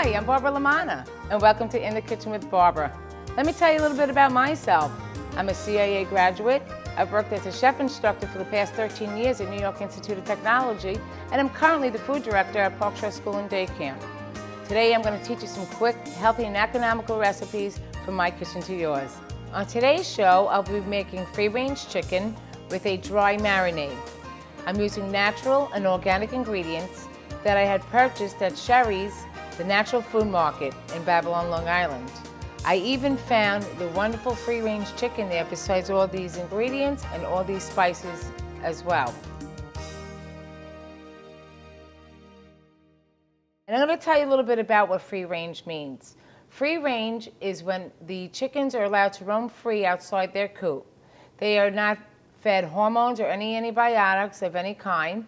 Hi, I'm Barbara Lamanna, and welcome to In the Kitchen with Barbara. Let me tell you a little bit about myself. I'm a CIA graduate. I've worked as a chef instructor for the past 13 years at New York Institute of Technology, and I'm currently the food director at Park Shore School and Day Camp. Today I'm going to teach you some quick, healthy, and economical recipes from my kitchen to yours. On today's show, I'll be making free-range chicken with a dry marinade. I'm using natural and organic ingredients that I had purchased at Sherry's, the Natural Food Market in Babylon, Long Island. I even found the wonderful free-range chicken there besides all these ingredients and all these spices as well. And I'm going to tell you a little bit about what free range means. Free range is when the chickens are allowed to roam free outside their coop. They are not fed hormones or any antibiotics of any kind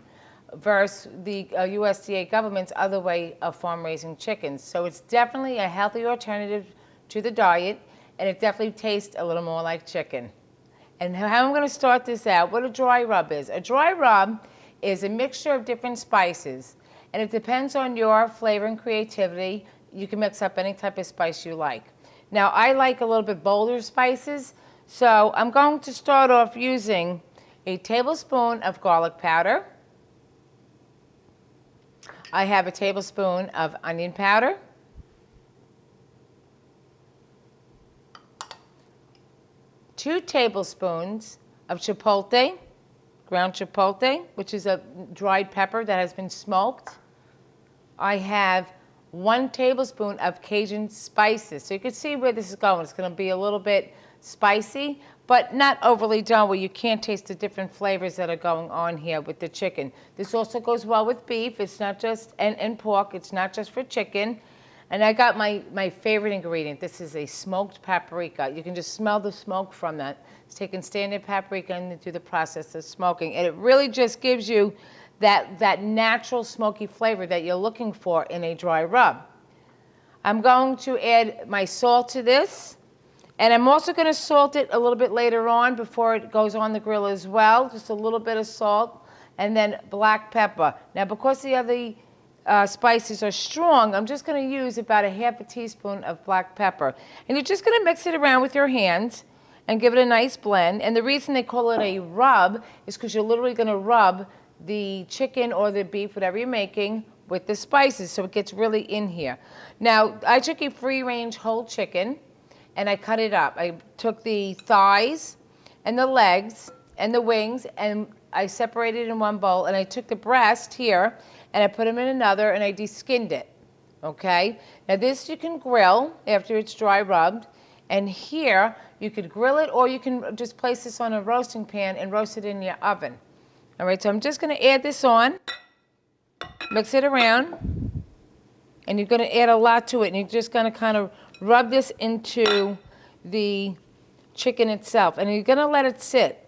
versus the USDA government's other way of farm raising chickens. So it's definitely a healthy alternative to the diet, and it definitely tastes a little more like chicken. And how I'm going to start this out, what a dry rub is. A dry rub is a mixture of different spices. And it depends on your flavor and creativity. You can mix up any type of spice you like. Now, I like a little bit bolder spices, so I'm going to start off using a tablespoon of garlic powder. I have a tablespoon of onion powder. 2 tablespoons of chipotle, ground chipotle, which is a dried pepper that has been smoked. I have 1 tablespoon of Cajun spices. So you can see where this is going. It's going to be a little bit spicy, but not overly done where you can't taste the different flavors that are going on here with the chicken. This also goes well with beef. It's not just, and pork. It's not just for chicken. And I got my favorite ingredient. This is a smoked paprika. You can just smell the smoke from that. It's taking standard paprika and do the process of smoking. And it really just gives you that natural smoky flavor that you're looking for in a dry rub. I'm going to add my salt to this, and I'm also going to salt it a little bit later on before it goes on the grill as well, just a little bit of salt, and then black pepper. Now, because the other spices are strong, I'm just going to use about a half a teaspoon of black pepper. And you're just going to mix it around with your hands and give it a nice blend. And the reason they call it a rub is because you're literally going to rub the chicken or the beef, whatever you're making, with the spices so it gets really in here. Now, I took a free-range whole chicken and I cut it up. I took the thighs and the legs and the wings and I separated in one bowl, and I took the breast here and I put them in another and I de-skinned it, okay? Now this you can grill after it's dry rubbed, and here you could grill it or you can just place this on a roasting pan and roast it in your oven. All right, so I'm just going to add this on, mix it around, and you're going to add a lot to it, and you're just going to kind of rub this into the chicken itself, and you're going to let it sit.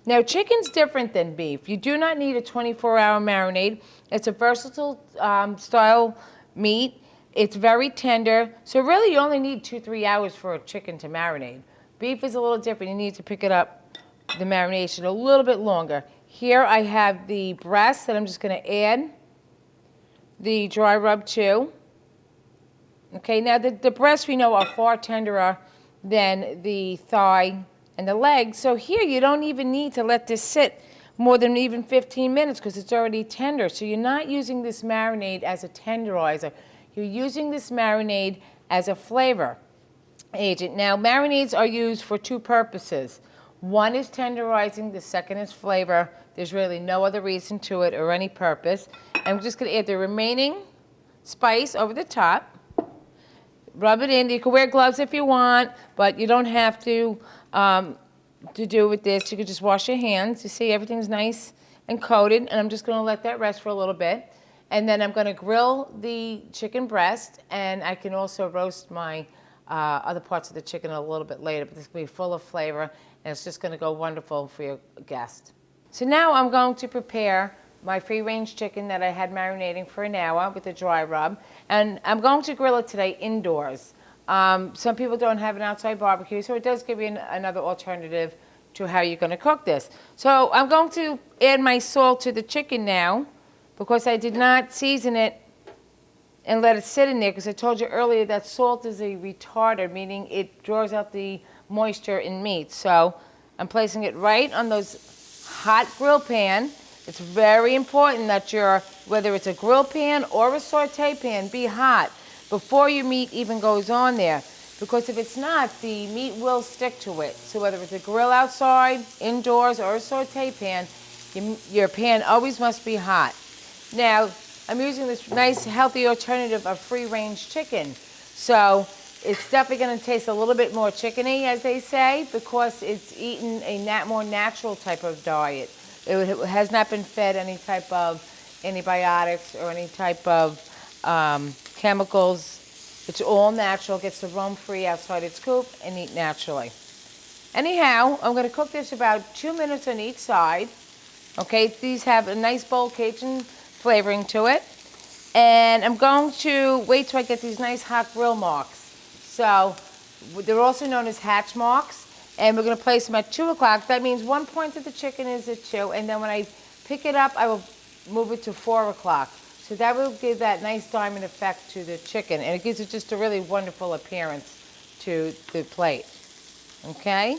Now, chicken's different than beef. You do not need a 24-hour marinade. It's a versatile style meat. It's very tender, so really you only need 2-3 hours for a chicken to marinate. Beef is a little different. You need to pick it up, the marination, a little bit longer. Here I have the breast that I'm just going to add the dry rub to. Okay, now the breasts we know are far tenderer than the thigh and the legs. So here you don't even need to let this sit more than even 15 minutes because it's already tender. So you're not using this marinade as a tenderizer. You're using this marinade as a flavor agent. Now, marinades are used for 2 purposes. One is tenderizing, the second is flavor. There's really no other reason to it or any purpose. I'm just going to add the remaining spice over the top. Rub it in. You can wear gloves if you want, but you don't have to do with this. You can just wash your hands. You see everything's nice and coated, and I'm just going to let that rest for a little bit. And then I'm going to grill the chicken breast, and I can also roast my other parts of the chicken a little bit later, but this will be full of flavor, and it's just going to go wonderful for your guest. So now I'm going to prepare my free-range chicken that I had marinating for an hour with a dry rub, and I'm going to grill it today indoors. Some people don't have an outside barbecue, so it does give you another alternative to how you're going to cook this. So I'm going to add my salt to the chicken now because I did not season it and let it sit in there, because I told you earlier that salt is a retarder, meaning it draws out the moisture in meat. So I'm placing it right on those hot grill pan. It's very important that whether it's a grill pan or a saute pan, be hot before your meat even goes on there. Because if it's not, the meat will stick to it. So whether it's a grill outside, indoors, or a saute pan, your pan always must be hot. Now, I'm using this nice healthy alternative of free-range chicken. So it's definitely going to taste a little bit more chickeny, as they say, because it's eaten a more natural type of diet. It has not been fed any type of antibiotics or any type of chemicals. It's all natural, gets to roam free outside its coop and eat naturally. Anyhow, I'm going to cook this about 2 minutes on each side. Okay, these have a nice bold Cajun flavoring to it. And I'm going to wait till I get these nice hot grill marks. So they're also known as hatch marks. And we're going to place them at 2 o'clock. That means 1 point of the chicken is at 2. And then when I pick it up, I will move it to 4 o'clock. So that will give that nice diamond effect to the chicken. And it gives it just a really wonderful appearance to the plate. Okay?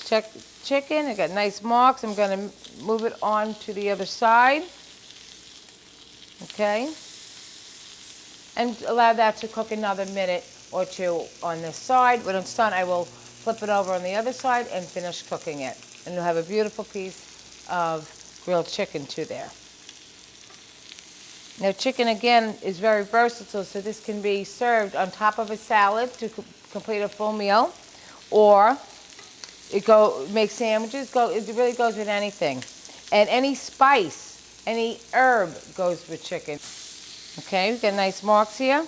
Check chicken. I got nice marks. I'm going to move it on to the other side. Okay? And allow that to cook another minute or 2 on this side. When it's done, I will flip it over on the other side and finish cooking it. And you'll have a beautiful piece of grilled chicken too there. Now, chicken, again, is very versatile, so this can be served on top of a salad to complete a full meal, or make sandwiches. It really goes with anything. And any spice, any herb goes with chicken. Okay, we've got nice marks here.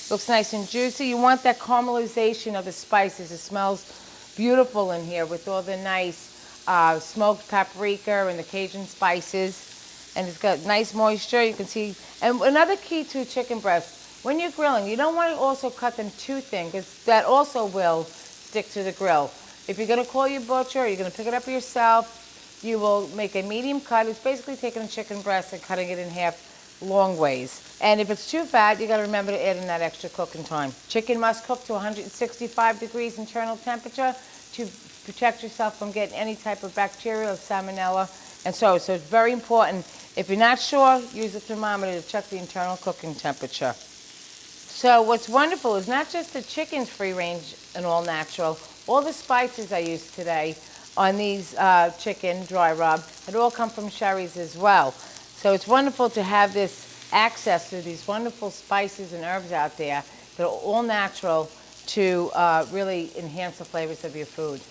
Looks nice and juicy. You want that caramelization of the spices. It smells beautiful in here with all the nice smoked paprika and the Cajun spices. And it's got nice moisture, you can see. And another key to chicken breast, when you're grilling, you don't want to also cut them too thin, because that also will stick to the grill. If you're going to call your butcher or you're going to pick it up yourself, you will make a medium cut. It's basically taking a chicken breast and cutting it in half long ways. And if it's too fat, you got to remember to add in that extra cooking time. Chicken must cook to 165 degrees internal temperature to protect yourself from getting any type of bacteria or salmonella. And so it's very important. If you're not sure, use a thermometer to check the internal cooking temperature. So what's wonderful is not just the chicken's free range and all natural, all the spices I used today on these chicken dry rub had all come from Sherry's as well. So it's wonderful to have this access to these wonderful spices and herbs out there that are all natural to really enhance the flavors of your food.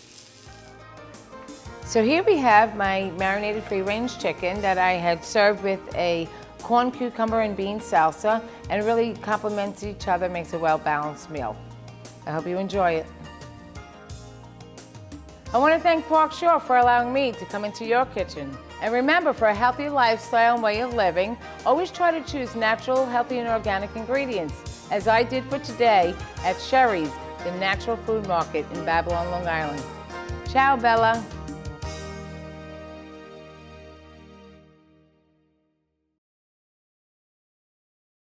So here we have my marinated free-range chicken that I had served with a corn, cucumber, and bean salsa, and it really complements each other, makes a well-balanced meal. I hope you enjoy it. I want to thank Park Shore for allowing me to come into your kitchen. And remember, for a healthy lifestyle and way of living, always try to choose natural, healthy, and organic ingredients, as I did for today at Sherry's, the Natural Food Market in Babylon, Long Island. Ciao, Bella.